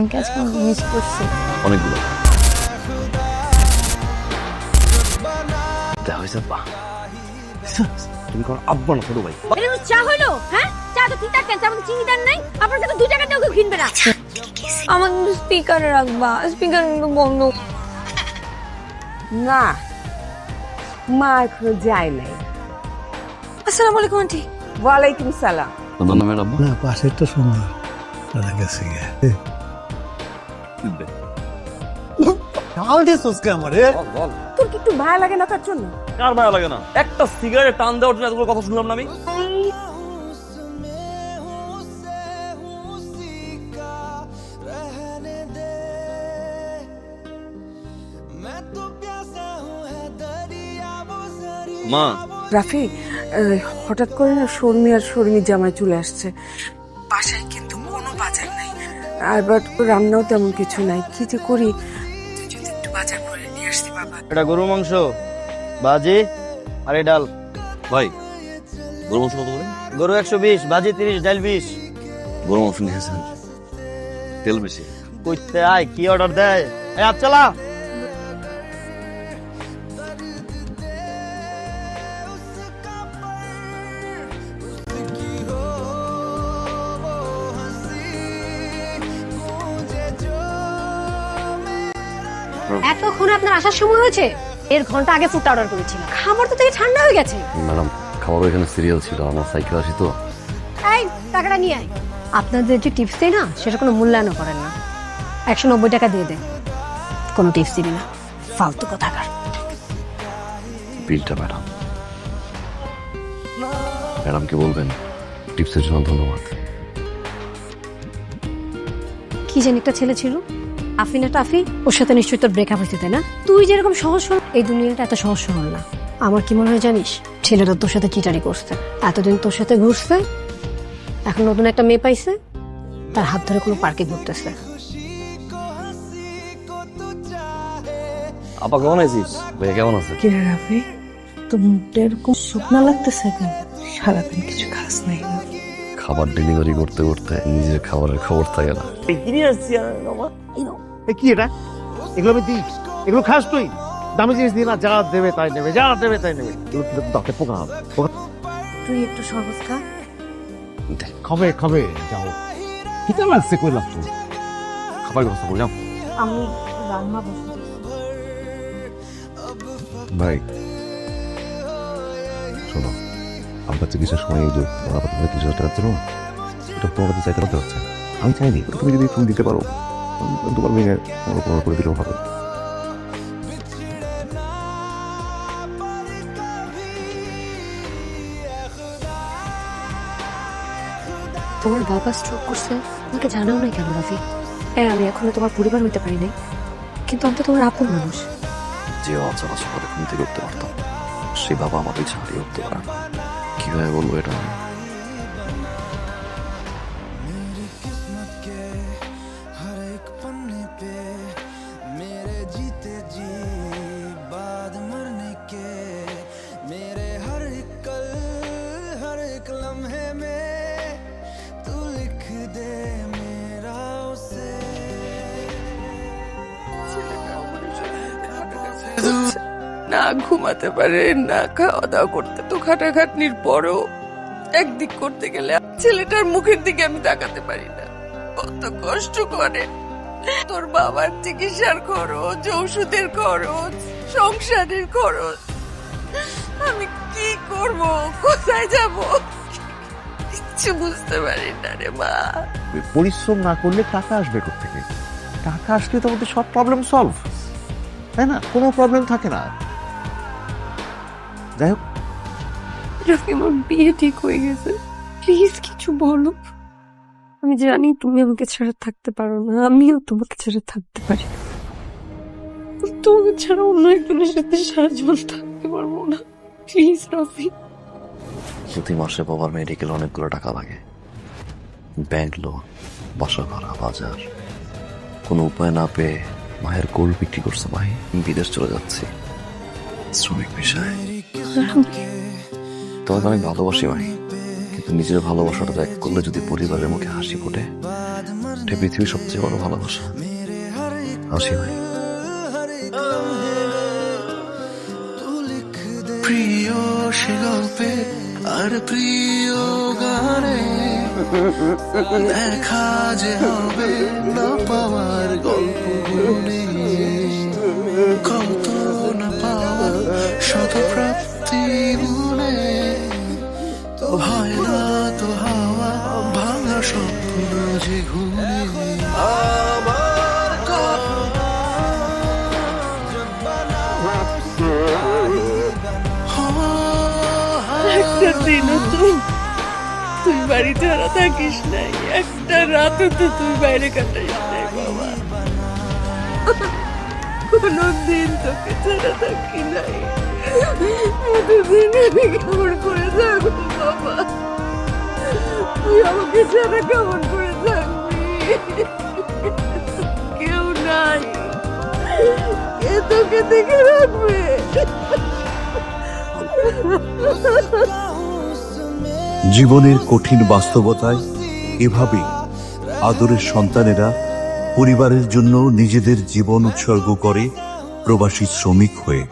আজকে মিস করছি অনেকগুলো দেখা হয়েছে আব্বা। তুমি কোন আব্বা না ছোট ভাই? এটা চা হলো? হ্যাঁ, চা তো ঠিক থাকে, চা মধ্যে চিনি দেন নাই। আপনার কাছে 2 টাকা দিয়েও কেউ কিনবে না। আমার স্পিকারে রাখবা, স্পিকার কিন্তু বন্ধ না, মা এখনো যায় নাই। আসসালামু আলাইকুম আন্টি। ওয়ালাইকুম সালাম। তোমার নামের আব্বা? না পাশের তো শোনা তারা গেছে ঢাল দিয়ে সোসকে আমারে তোর কি একটু ভালো লাগে না তার জন্য? কার ভালো লাগে না? একটা সিগারেট টান দেওয়ার জন্য এতগুলো কথা শুনলাম না আমি। মা, রাফি, হঠাৎ করে না শর্মি আর শর্মির জামাই চলে আসছে। বাসায় কিন্তু কোনো বাজার নাই, আর রান্নাও তেমন কিছু নাই। কি যে করি, তুই যদি একটু বাজার করে নিয়ে আসতি বাবা। এটা গরু মাংস, ভাজি আর এই ডাল। ভাই গরু মাংস কত করে? গরু 120, ভাজি 30, ডাল 20। গরু মাংস নিয়েছেন, তেল বেশি। কইতে আয় কি অর্ডার দেয়? এই আপ চালা। এতক্ষণ আপনার আসার সময় হয়েছে? 1.5 ঘন্টা আগে ফুড অর্ডার করেছিলাম। খাবার তো থেকে ঠান্ডা হয়ে গেছে। ম্যাডাম খাবার এখানে সিরিয়াল ছিল, আমার সাইকেল আসি তো। এই টাকাটা নিয়ে আয়। আপনাদের যে টিপস দেয় না, সেটা কোনো মূল্যায়ন করেন না। 190 টাকা দিয়ে দেন, কোনো টিপস দিবি না। ফালতু কথাকার। বিলটা ম্যাডাম, ম্যাডামকে বলবেন টিপসের জন্য ধন্যবাদ। কি জানি একটা ছেলে ছিল, আফি না টাফি, ওর সাথে নিশ্চয়ই তোর ব্রেকআপ হয়েছে, তাই না? তুই যেরকম সহজ সরল, এই দুনিয়াটা এত সহজ সরল না। আমার কি মনে হয় জানিস, ছেলেটা তোর সাথে চিটারি করছে, এতদিন তোর সাথে ঘুরছে, এখন নতুন একটা মেয়ে পাইছে, তার হাত ধরে কোনো পার্কে ঘুরতেছে। আপা কেমন আছিস? ভাইয়া কেমন আছে? কি রে রাফি, তোর মুখটা এরকম শুকনা লাগতেছে কেন? সারাদিন কিছু খাস নাই না? খাবার ডেলিভারি করতে করতে নিজের খাবারের খবর থাকে না। কি এটা এগুলো আমি দিই, এগুলো খাস তুই? দামি জিনিস দিই না, যা দেবে তাই নেবে, যা দেবে তাই নেবে। এগুলো কিন্তু দাঁতে পোকা হবে। তুই একটু সহজ খা। খাবে খাবে যাও, খিদে লাগছে কইলাম তো। খাবার ব্যবস্থা করলাম আমি রান্না বসে ভাই। শোনো, আমরা চিকিৎসার সময় এই যে আপাতত 30,000 টাকা ছিল, এটা তোমার কাছে চাইতে পারতে হচ্ছে। আমি চাইনি, তুমি যদি ফোন দিতে পারো তোমার মেয়ে কোনো করে দিলেও হবে। তোমার বাবা স্ট্রোক করছে, আমাকে জানাও নাই কেন রাফি? হ্যাঁ, আমি এখনো তোমার পরিবার হইতে পারি নাই, কিন্তু আমি তো তোমার আপন মানুষ। যে অচেনা সকালে ঘুম থেকে উঠতে পারতাম, সেই বাবা আমাদের ছাড়িয়ে উঠতে পারে না। কিভাবে বলবো এটা আমি? না ঘুমাতে পারে না, খাওয়া দাওয়া করতে তো খাটাখাটনির পরেও একদিক করতে গেলে ছেলেটার মুখের দিকে আমি তাকাতে পারি না। কত কষ্ট করে। তোর বাবার চিকিৎসার খরচ, ওষুধের খরচ, সংসারের খরচ, আমি কি করব, কোথায় যাব, কিচ্ছু বুঝতে পারি না রে মা। পরিশ্রম না করলে টাকা আসবে কোত্থেকে? টাকা আসলে তো আমাদের সব প্রবলেম সলভ, তাই না? কোনো প্রবলেম থাকে না। যাই হোক, রাফি, আমার বিয়ে ঠিক হয়ে গেছে, প্লিজ কিছু বলো। আমি জানি তুমি আমাকে ছাড়া থাকতে পারো না, আমিও তোমাকে ছাড়া থাকতে পারি না। তোমাকে ছাড়া অন্য একজনের সাথে সারা জীবন থাকতে পারবো না। প্লিজ রাফি। প্রতি মাসে বাবার মেডিকেল অনেকগুলো টাকা লাগে, ব্যাংক লোন, বাসা ভাড়া, বাজার। কোনো উপায় না পেয়ে মায়ের গোল্ড বিক্রি করছে ভাই, বিদেশ চলে যাচ্ছি শ্রমিক পেশায়। তোমাকে অনেক ভালোবাসি ভাই, কিন্তু নিজের ভালোবাসাটা ত্যাগ করলে যদি পরিবারের মুখে হাসি ফোটে, এটা পৃথিবীর সবচেয়ে বড় ভালোবাসা। আসি ভাই। প্রিয় সে গল্পে আর প্রিয় গানে দেখা যে হবে না পাওয়ার গল্প গুনে, কত না পাওয়া শত প্রাপ্তি মনে, হয় না তো হাওয়া ভাঙা স্বপ্ন যে ঘুরে আমার একটা দিনও তুই বাড়ি ছাড়া থাকিস নাই, একটা রাতও তো তুই বাইরে কাটাইস নাই বাবা। কোনদিন তোকে ছাড়া থাকি নাই, এতদিন আমি কেমন করে থাকবো বাবা? তুই আমাকে ছাড়া কেমন করে থাকবি? কেউ নাই, কে তোকে দেখে রাখবে? জীবনের কঠিন বাস্তবতায় এভাবেই আদরের সন্তানেরা পরিবারের জন্য নিজেদের জীবন উৎসর্গ করে প্রবাসী শ্রমিক হয়ে।